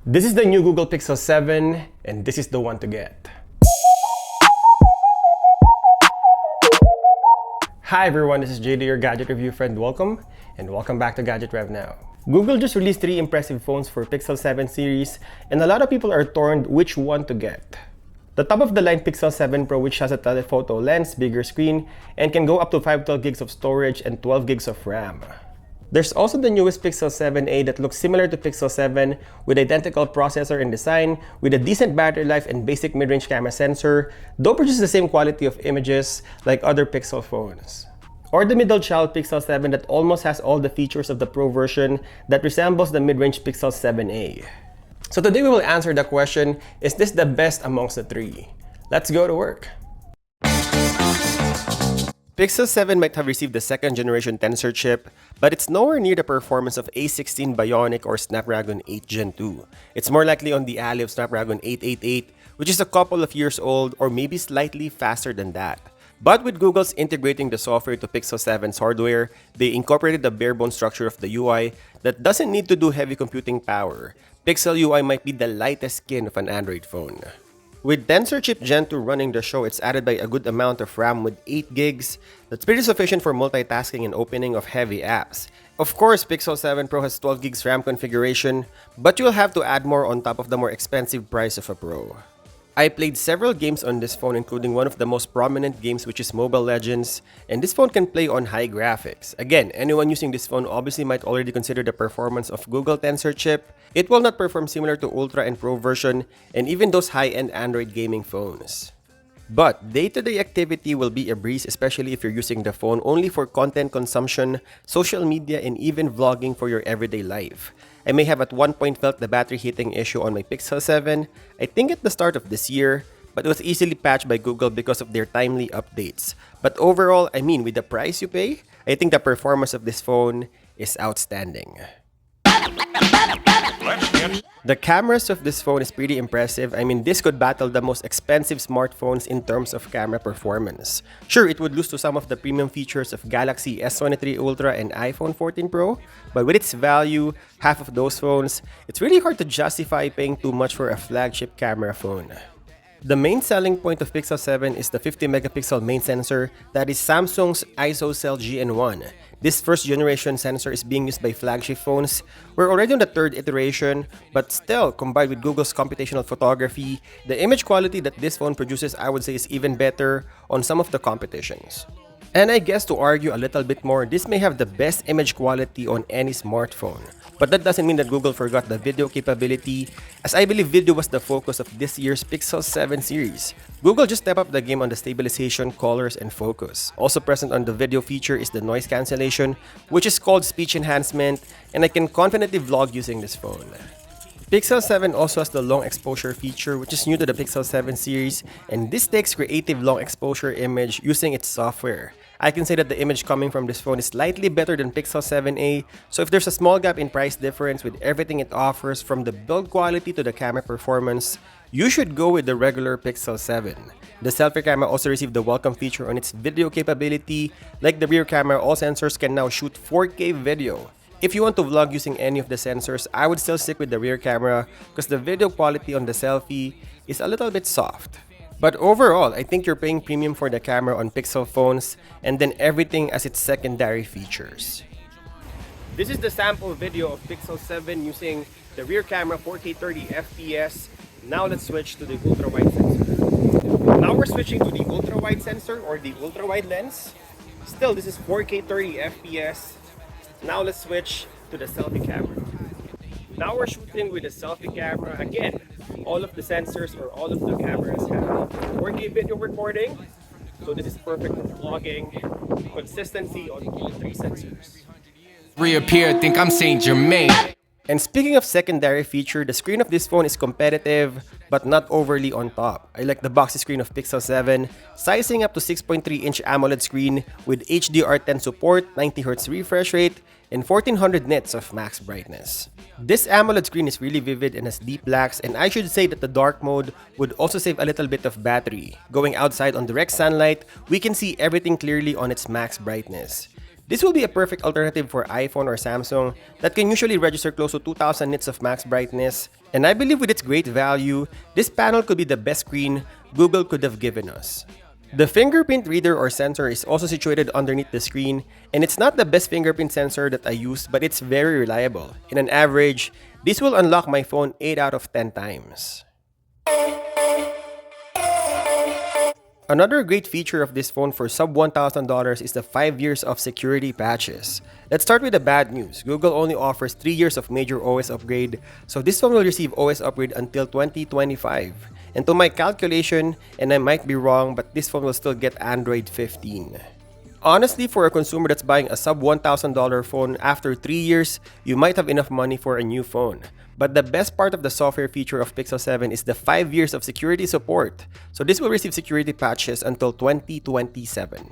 This is the new Google Pixel 7, and this is the one to get. Hi everyone, this is JD, your gadget review friend. Welcome, and welcome back to Gadget Rev Now. Google just released 3 impressive phones for Pixel 7 series, and a lot of people are torn which one to get. The top-of-the-line Pixel 7 Pro, which has a telephoto lens, bigger screen, and can go up to 512 gigs of storage and 12 gigs of RAM. There's also the newest Pixel 7a that looks similar to Pixel 7 with identical processor and design, with a decent battery life and basic mid-range camera sensor, though produces the same quality of images like other Pixel phones. Or the middle child Pixel 7 that almost has all the features of the Pro version that resembles the mid-range Pixel 7a. So today we will answer the question, is this the best amongst the 3? Let's go to work. Pixel 7 might have received the 2nd generation Tensor chip, but it's nowhere near the performance of A16 Bionic or Snapdragon 8 Gen 2. It's more likely on the alley of Snapdragon 888, which is a couple of years old or maybe slightly faster than that. But with Google's integrating the software to Pixel 7's hardware, they incorporated the bare-bones structure of the UI that doesn't need to do heavy computing power. Pixel UI might be the lightest skin of an Android phone. With Tensor Chip Gen 2 running the show, it's added by a good amount of RAM with 8 gigs. That's pretty sufficient for multitasking and opening of heavy apps. Of course, Pixel 7 Pro has 12 gigs RAM configuration, but you'll have to add more on top of the more expensive price of a Pro. I played several games on this phone, including one of the most prominent games, which is Mobile Legends, and this phone can play on high graphics. Again, anyone using this phone obviously might already consider the performance of Google Tensor chip. It will not perform similar to Ultra and Pro version, and even those high-end Android gaming phones. But day-to-day activity will be a breeze, especially if you're using the phone only for content consumption, social media, and even vlogging for your everyday life. I may have at one point felt the battery heating issue on my Pixel 7, I think at the start of this year, but it was easily patched by Google because of their timely updates. But overall, with the price you pay, I think the performance of this phone is outstanding. The cameras of this phone is pretty impressive. This could battle the most expensive smartphones in terms of camera performance. Sure, it would lose to some of the premium features of Galaxy S23 Ultra and iPhone 14 Pro, but with its value, half of those phones, it's really hard to justify paying too much for a flagship camera phone. The main selling point of Pixel 7 is the 50-megapixel main sensor that is Samsung's ISOCELL GN1. This first generation sensor is being used by flagship phones. We're already on the 3rd iteration, but still, combined with Google's computational photography, the image quality that this phone produces, I would say, is even better on some of the competitions. And I guess to argue a little bit more, this may have the best image quality on any smartphone. But that doesn't mean that Google forgot the video capability, as I believe video was the focus of this year's Pixel 7 series. Google just stepped up the game on the stabilization, colors, and focus. Also present on the video feature is the noise cancellation, which is called speech enhancement, and I can confidently vlog using this phone. Pixel 7 also has the long exposure feature, which is new to the Pixel 7 series, and this takes creative long exposure image using its software. I can say that the image coming from this phone is slightly better than Pixel 7a, so if there's a small gap in price difference with everything it offers from the build quality to the camera performance, you should go with the regular Pixel 7. The selfie camera also received the welcome feature on its video capability. Like the rear camera, all sensors can now shoot 4K video. If you want to vlog using any of the sensors, I would still stick with the rear camera because the video quality on the selfie is a little bit soft. But overall, I think you're paying premium for the camera on Pixel phones and then everything as its secondary features. This is the sample video of Pixel 7 using the rear camera 4K 30 FPS. Now let's switch to the ultra-wide sensor. Now we're switching to the ultra-wide sensor or the ultra-wide lens. Still, this is 4K 30 FPS. Now let's switch to the selfie camera. Now we're shooting with the selfie camera. Again, all of the sensors or all of the cameras have 4K video recording. So this is perfect for vlogging. Consistency on all 3 sensors. Reappear, think I'm Saint Germain. And speaking of secondary feature, the screen of this phone is competitive but not overly on top. I like the boxy screen of Pixel 7, sizing up to 6.3-inch AMOLED screen with HDR10 support, 90Hz refresh rate, and 1400 nits of max brightness. This AMOLED screen is really vivid and has deep blacks, and I should say that the dark mode would also save a little bit of battery. Going outside on direct sunlight, we can see everything clearly on its max brightness. This will be a perfect alternative for iPhone or Samsung that can usually register close to 2000 nits of max brightness, and I believe with its great value, this panel could be the best screen Google could have given us. The fingerprint reader or sensor is also situated underneath the screen, and it's not the best fingerprint sensor that I use, but it's very reliable. In an average, this will unlock my phone 8 out of 10 times. Another great feature of this phone for sub $1,000 is the 5 years of security patches. Let's start with the bad news. Google only offers 3 years of major OS upgrade, so this phone will receive OS upgrade until 2025. And to my calculation, and I might be wrong, but this phone will still get Android 15. Honestly, for a consumer that's buying a sub $1,000 phone after 3 years, you might have enough money for a new phone. But the best part of the software feature of Pixel 7 is the 5 years of security support. So this will receive security patches until 2027.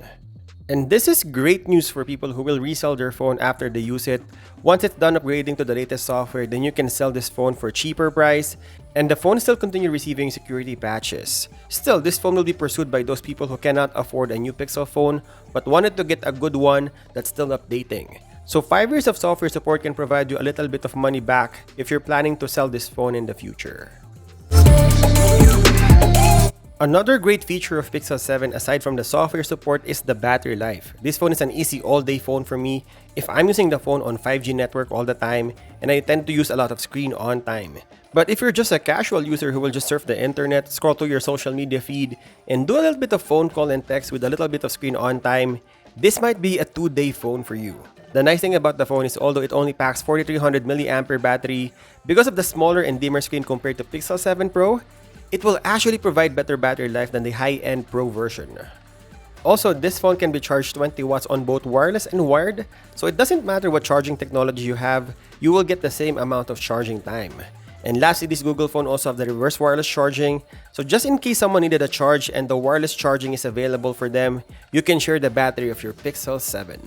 And this is great news for people who will resell their phone after they use it. Once it's done upgrading to the latest software, then you can sell this phone for cheaper price, and the phone still continue receiving security patches. Still, this phone will be pursued by those people who cannot afford a new Pixel phone but wanted to get a good one that's still updating. So 5 years of software support can provide you a little bit of money back if you're planning to sell this phone in the future. Another great feature of Pixel 7 aside from the software support is the battery life. This phone is an easy all-day phone for me if I'm using the phone on 5G network all the time and I tend to use a lot of screen on time. But if you're just a casual user who will just surf the internet, scroll through your social media feed, and do a little bit of phone call and text with a little bit of screen on time, this might be a 2-day phone for you. The nice thing about the phone is although it only packs 4300 mAh battery, because of the smaller and dimmer screen compared to Pixel 7 Pro, it will actually provide better battery life than the high-end Pro version. Also, this phone can be charged 20 watts on both wireless and wired, so it doesn't matter what charging technology you have, you will get the same amount of charging time. And lastly, this Google phone also have the reverse wireless charging, so just in case someone needed a charge and the wireless charging is available for them, you can share the battery of your Pixel 7.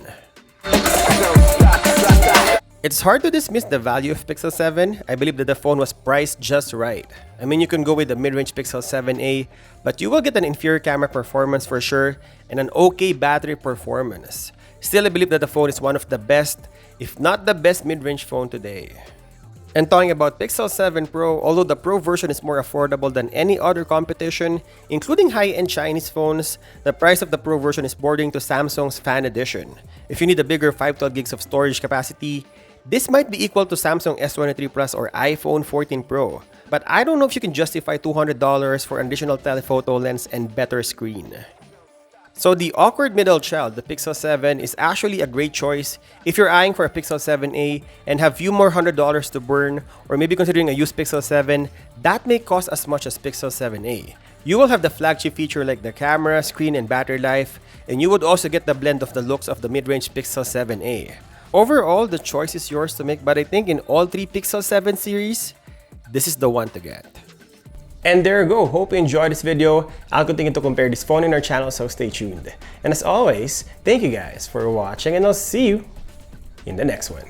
It's hard to dismiss the value of Pixel 7. I believe that the phone was priced just right. I mean, you can go with the mid-range Pixel 7a, but you will get an inferior camera performance for sure and an okay battery performance. Still, I believe that the phone is one of the best, if not the best mid-range phone today. And talking about Pixel 7 Pro, although the Pro version is more affordable than any other competition, including high-end Chinese phones, the price of the Pro version is bordering to Samsung's Fan Edition. If you need a bigger 512 gigs of storage capacity, this might be equal to Samsung S23 Plus or iPhone 14 Pro. But I don't know if you can justify $200 for an additional telephoto lens and better screen. So the awkward middle child, the Pixel 7, is actually a great choice if you're eyeing for a Pixel 7a and have few more $100 to burn, or maybe considering a used Pixel 7 that may cost as much as Pixel 7a. You will have the flagship feature like the camera, screen, and battery life, and you would also get the blend of the looks of the mid-range Pixel 7a. Overall, the choice is yours to make, but I think in all 3 Pixel 7 series, this is the one to get. And there you go. Hope you enjoyed this video. I'll continue to compare this phone in our channel, so stay tuned. And as always, thank you guys for watching, and I'll see you in the next one.